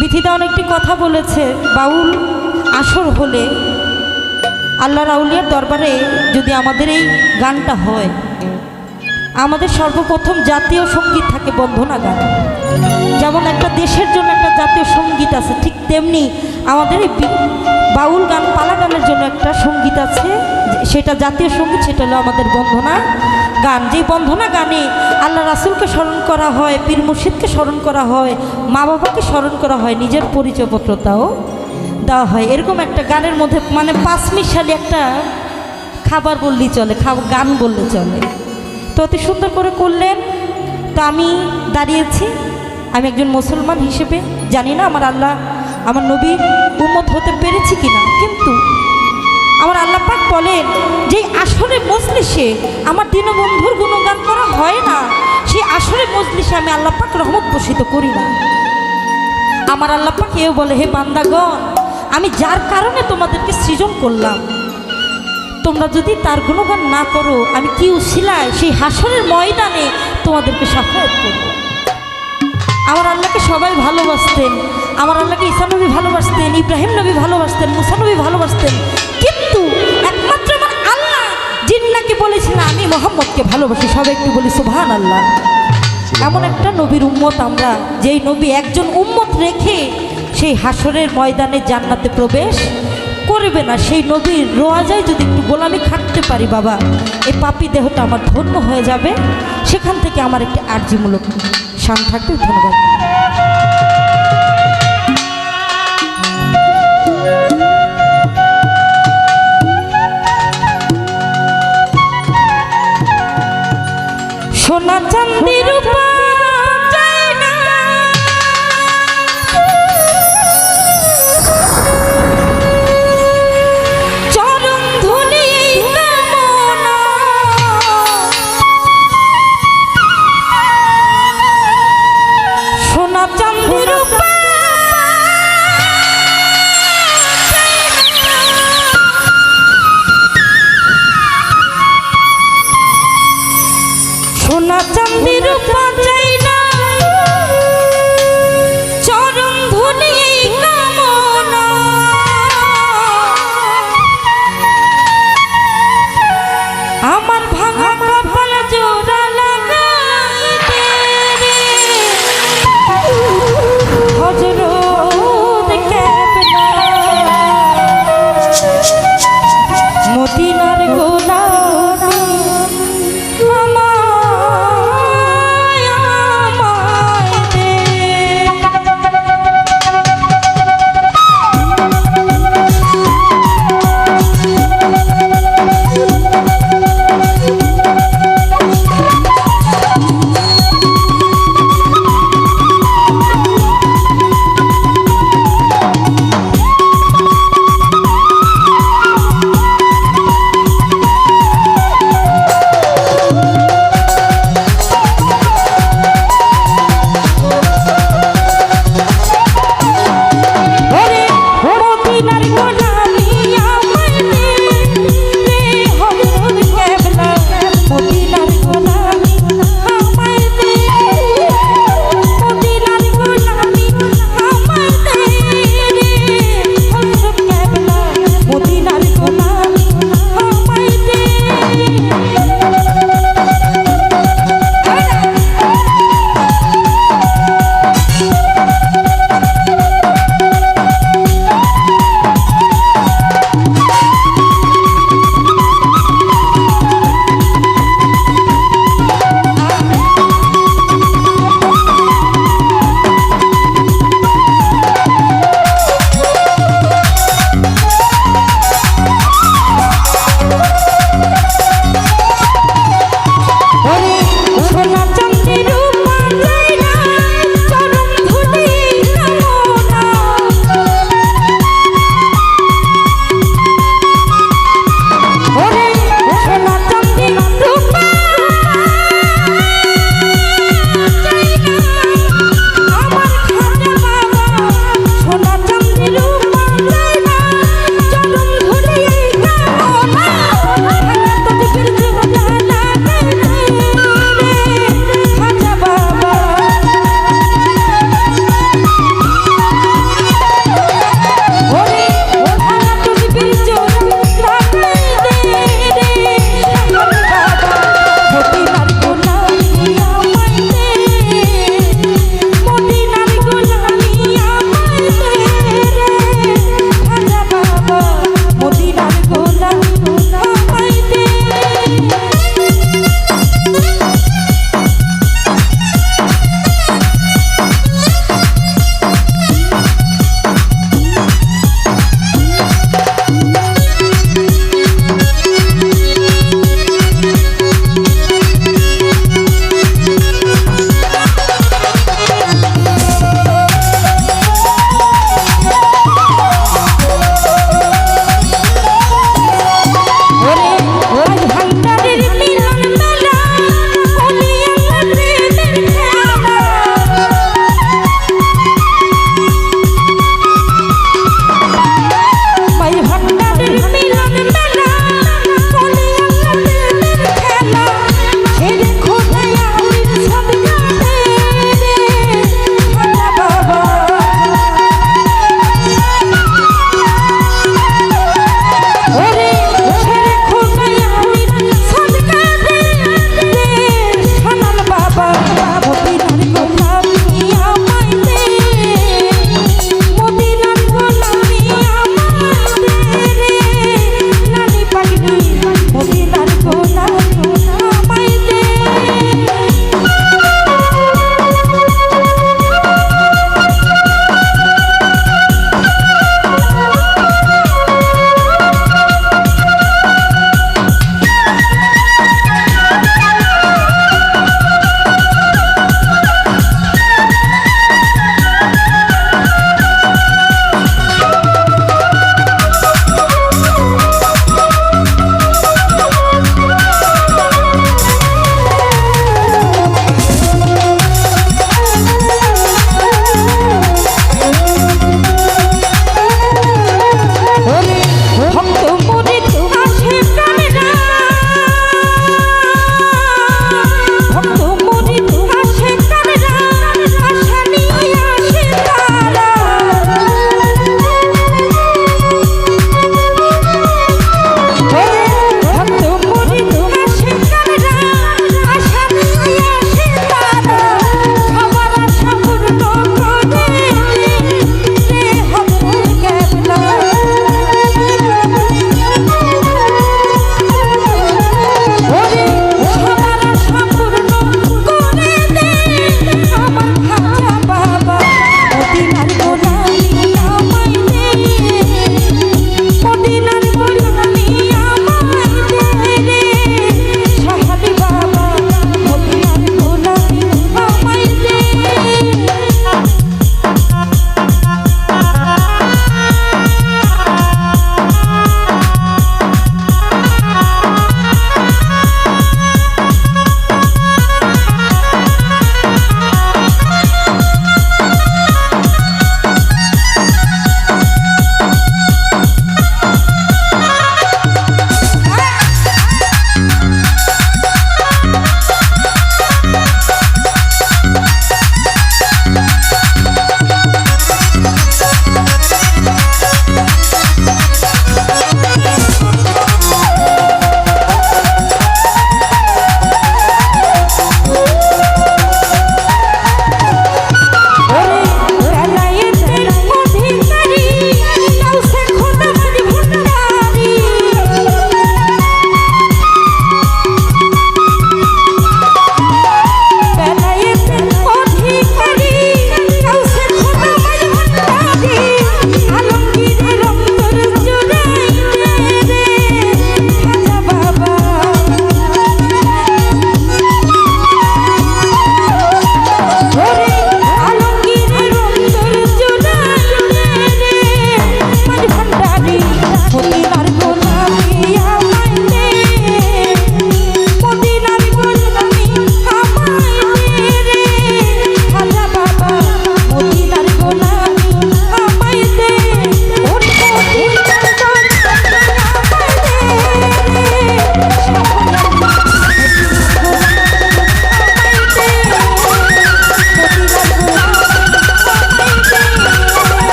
বিথিদা অনেকটি কথা বলেছে। বাউল আসর হলে আল্লাহর আউলিয়ার দরবারে যদি আমাদের এই গানটা হয়, আমাদের সর্বপ্রথম জাতীয় সঙ্গীত থাকে বন্দনা গান। যেমন একটা দেশের জন্য একটা জাতীয় সঙ্গীত আছে, ঠিক তেমনি আমাদের এই বাউল গান পালা গানের জন্য একটা সঙ্গীত আছে, সেটা জাতীয় সঙ্গীত, সেটা হলো আমাদের বন্দনা গান। যেই বন্দনা গানে আল্লাহ রাসূলকে স্মরণ করা হয়, পীর মুর্শিদকে স্মরণ করা হয়, মা বাবাকে স্মরণ করা হয়, নিজের পরিচয়পত্রটাও দেওয়া হয়। এরকম একটা গানের মধ্যে মানে পাঁচমিশালি একটা খাবার বললেই চলে, গান বললে চলে। তো অতি সুন্দর করে করলেন। তো আমি দাঁড়িয়েছি, আমি একজন মুসলমান হিসেবে জানি না আমার আল্লাহ আমার নবীর উম্মত হতে পেরেছি কিনা, কিন্তু আমার আল্লাহ পাক বলেন যে আসরে মজলিসে আমার দীনবন্ধুর গুণগান করা হয় না, সেই আসরে মজলিসে আমি আল্লাহ পাক রহমত বর্ষিত করি না। আমার আল্লাহ পাক এও বলে, হে বান্দাগণ, আমি যার কারণে তোমাদেরকে সৃজন করলাম, তোমরা যদি তার গুণগান না করো, আমি কি উছিলায় সেই হাসরের ময়দানে তোমাদেরকে সাফায়াত করব। আমার আল্লাহকে সবাই ভালোবাসতেন, আমার আল্লাহকে ঈসা নবী ভালোবাসতেন, ইব্রাহিম নবী ভালোবাসতেন, মুসা নবী ভালোবাসতেন, কিন্তু একমাত্র আমার আল্লাহ জিন্নাকে বলেছিলেন আমি মোহাম্মদকে ভালোবাসি। সবাই একটু বলি সুবহানাল্লাহ। এমন একটা নবীর উম্মত আমরা, যেই নবী একজন উম্মত রেখে সেই হাসরের ময়দানে জান্নাতে প্রবেশ করবে না, সেই নবীর রোয়াজায় যদি একটু গোলামি খাটতে পারি বাবা, এই পাপী দেহটা আমার ধন্য হয়ে যাবে। সেখান থেকে আমার একটি আর্জিমূলক শান থাকবে। ধন্যবাদ।